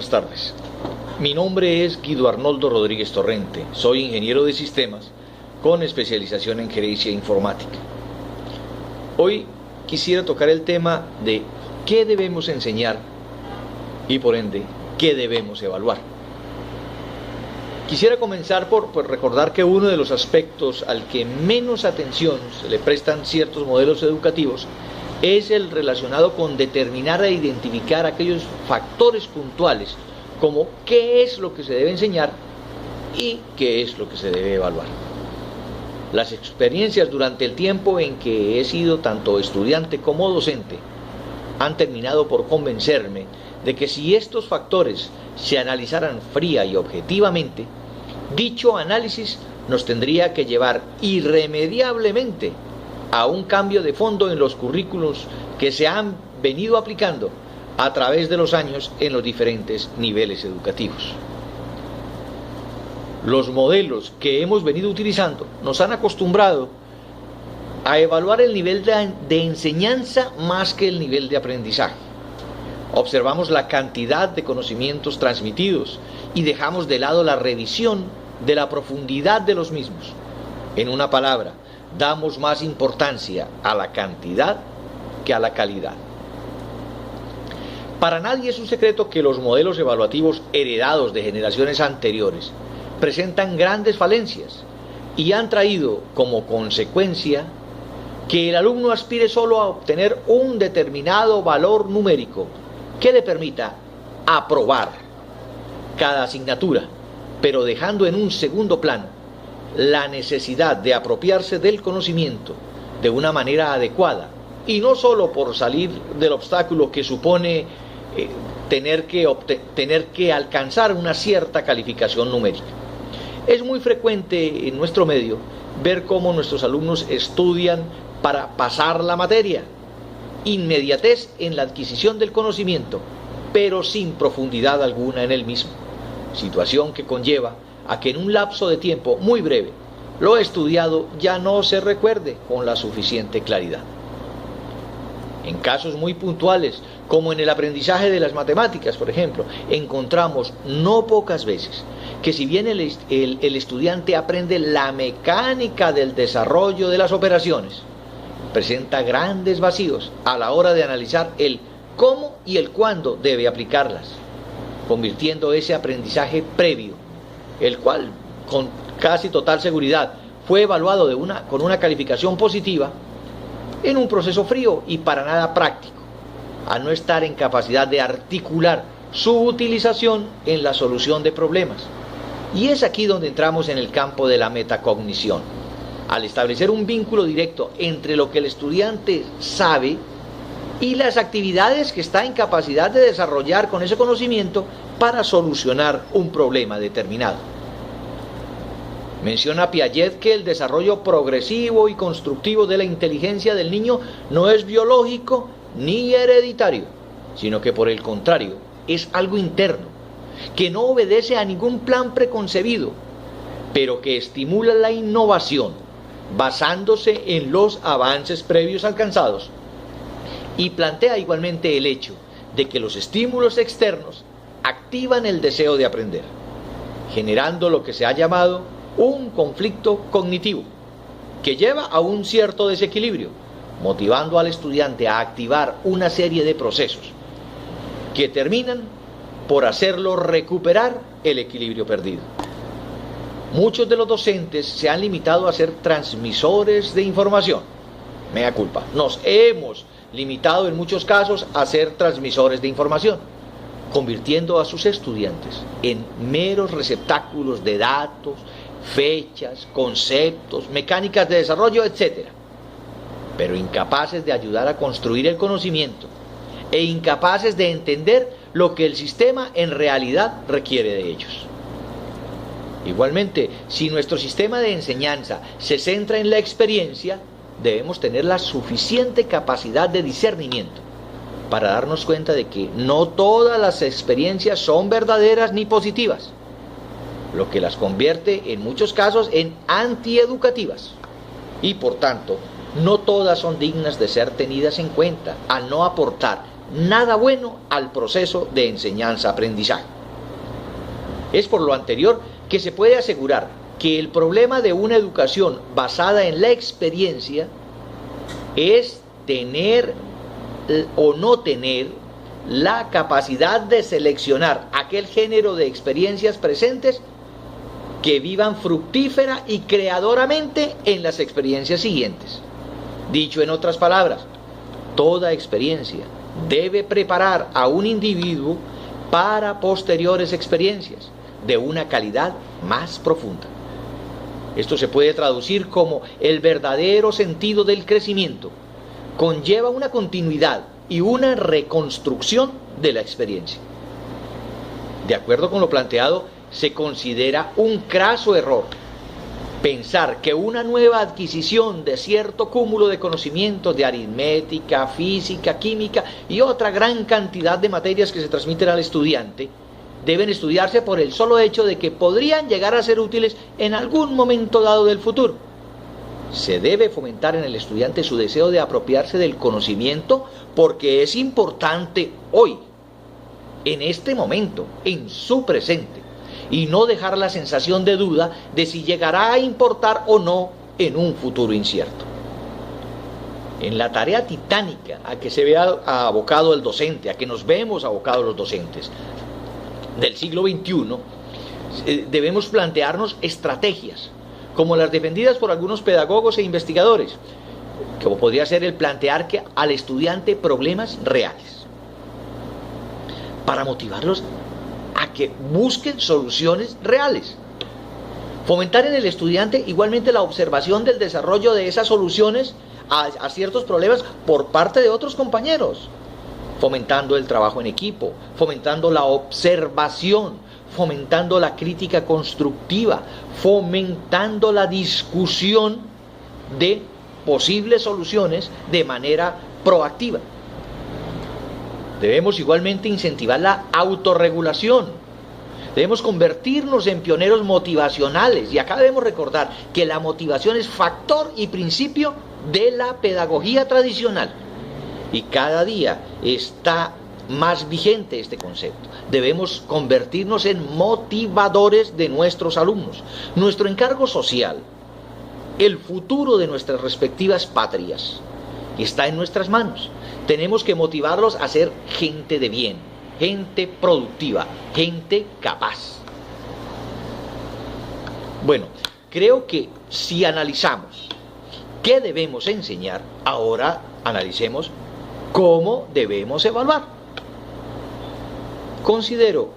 Buenas tardes. Mi nombre es Guido Arnoldo Rodríguez Torrente. Soy ingeniero de sistemas con especialización en gerencia informática. Hoy quisiera tocar el tema de qué debemos enseñar y por ende qué debemos evaluar. Quisiera comenzar por recordar que uno de los aspectos al que menos atención se le prestan ciertos modelos educativos es el relacionado con determinar e identificar aquellos factores puntuales como qué es lo que se debe enseñar y qué es lo que se debe evaluar. Las experiencias durante el tiempo en que he sido tanto estudiante como docente han terminado por convencerme de que si estos factores se analizaran fría y objetivamente, dicho análisis nos tendría que llevar irremediablemente a un cambio de fondo en los currículos que se han venido aplicando a través de los años en los diferentes niveles educativos. Los modelos que hemos venido utilizando nos han acostumbrado a evaluar el nivel de enseñanza más que el nivel de aprendizaje. Observamos la cantidad de conocimientos transmitidos y dejamos de lado la revisión de la profundidad de los mismos. En una palabra, damos más importancia a la cantidad que a la calidad. Para nadie es un secreto que los modelos evaluativos heredados de generaciones anteriores presentan grandes falencias y han traído como consecuencia que el alumno aspire solo a obtener un determinado valor numérico que le permita aprobar cada asignatura, pero dejando en un segundo plano la necesidad de apropiarse del conocimiento de una manera adecuada, y no solo por salir del obstáculo que supone tener que alcanzar una cierta calificación numérica. Es muy frecuente en nuestro medio ver cómo nuestros alumnos estudian para pasar la materia, inmediatez en la adquisición del conocimiento, pero sin profundidad alguna en el mismo, situación que conlleva a que en un lapso de tiempo muy breve lo estudiado ya no se recuerde con la suficiente claridad. En casos muy puntuales, como en el aprendizaje de las matemáticas, por ejemplo, encontramos no pocas veces que si bien el estudiante aprende la mecánica del desarrollo de las operaciones, presenta grandes vacíos a la hora de analizar el cómo y el cuándo debe aplicarlas, convirtiendo ese aprendizaje previo, el cual con casi total seguridad fue evaluado con una calificación positiva, en un proceso frío y para nada práctico, al no estar en capacidad de articular su utilización en la solución de problemas. Y es aquí donde entramos en el campo de la metacognición, al establecer un vínculo directo entre lo que el estudiante sabe y las actividades que está en capacidad de desarrollar con ese conocimiento para solucionar un problema determinado. Menciona Piaget que el desarrollo progresivo y constructivo de la inteligencia del niño no es biológico ni hereditario, sino que por el contrario es algo interno, que no obedece a ningún plan preconcebido, pero que estimula la innovación basándose en los avances previos alcanzados, y plantea igualmente el hecho de que los estímulos externos activan el deseo de aprender, generando lo que se ha llamado un conflicto cognitivo, que lleva a un cierto desequilibrio, motivando al estudiante a activar una serie de procesos que terminan por hacerlo recuperar el equilibrio perdido. Muchos de los docentes se han limitado a ser transmisores de información. Mea culpa. Nos hemos limitado en muchos casos a ser transmisores de información, convirtiendo a sus estudiantes en meros receptáculos de datos, fechas, conceptos, mecánicas de desarrollo, etc., pero incapaces de ayudar a construir el conocimiento e incapaces de entender lo que el sistema en realidad requiere de ellos. Igualmente, si nuestro sistema de enseñanza se centra en la experiencia, debemos tener la suficiente capacidad de discernimiento para darnos cuenta de que no todas las experiencias son verdaderas ni positivas, lo que las convierte en muchos casos en antieducativas, y por tanto no todas son dignas de ser tenidas en cuenta, al no aportar nada bueno al proceso de enseñanza-aprendizaje. Es por lo anterior que se puede asegurar que el problema de una educación basada en la experiencia es tener o no tener la capacidad de seleccionar aquel género de experiencias presentes que vivan fructífera y creadoramente en las experiencias siguientes. Dicho en otras palabras, toda experiencia debe preparar a un individuo para posteriores experiencias de una calidad más profunda. Esto se puede traducir como el verdadero sentido del crecimiento conlleva una continuidad y una reconstrucción de la experiencia. De acuerdo con lo planteado, se considera un craso error pensar que una nueva adquisición de cierto cúmulo de conocimientos de aritmética, física, química y otra gran cantidad de materias que se transmiten al estudiante deben estudiarse por el solo hecho de que podrían llegar a ser útiles en algún momento dado del futuro. Se debe fomentar en el estudiante su deseo de apropiarse del conocimiento porque es importante hoy, en este momento, en su presente, y no dejar la sensación de duda de si llegará a importar o no en un futuro incierto. En la tarea titánica a que se ve abocado el docente, a que nos vemos abocados los docentes del siglo XXI, debemos plantearnos estrategias, como las defendidas por algunos pedagogos e investigadores, como podría ser el plantear al estudiante problemas reales, para motivarlos a que busquen soluciones reales. Fomentar en el estudiante igualmente la observación del desarrollo de esas soluciones a ciertos problemas por parte de otros compañeros, fomentando el trabajo en equipo, fomentando la observación, fomentando la crítica constructiva, fomentando la discusión de posibles soluciones de manera proactiva. Debemos igualmente incentivar la autorregulación. Debemos convertirnos en pioneros motivacionales. Y acá debemos recordar que la motivación es factor y principio de la pedagogía tradicional. Y cada día está más vigente este concepto. Debemos convertirnos en motivadores de nuestros alumnos. Nuestro encargo social, el futuro de nuestras respectivas patrias, está en nuestras manos. Tenemos que motivarlos a ser gente de bien, gente productiva, gente capaz. Bueno, creo que si analizamos qué debemos enseñar, ahora analicemos cómo debemos evaluar. Considero,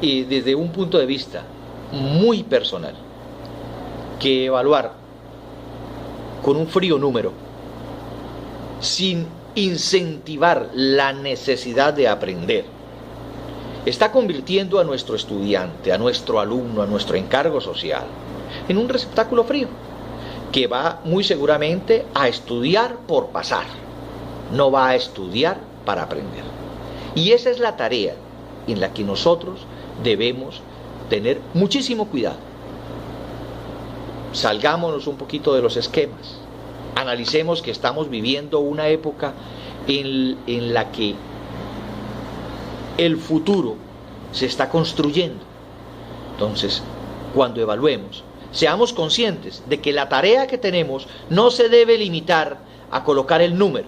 desde un punto de vista muy personal, que evaluar con un frío número, sin incentivar la necesidad de aprender, está convirtiendo a nuestro estudiante, a nuestro alumno, a nuestro encargo social, en un receptáculo frío, que va muy seguramente a estudiar por pasar, no va a estudiar para aprender. Y esa es la tarea en la que nosotros debemos tener muchísimo cuidado. Salgámonos un poquito de los esquemas. Analicemos que estamos viviendo una época en la que el futuro se está construyendo. Entonces, cuando evaluemos, seamos conscientes de que la tarea que tenemos no se debe limitar a colocar el número.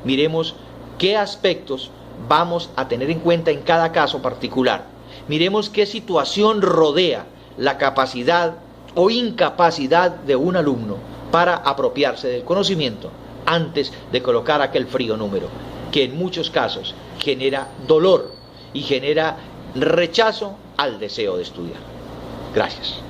Miremos qué aspectos vamos a tener en cuenta en cada caso particular. Miremos qué situación rodea la capacidad o incapacidad de un alumno para apropiarse del conocimiento antes de colocar aquel frío número, que en muchos casos genera dolor y genera rechazo al deseo de estudiar. Gracias.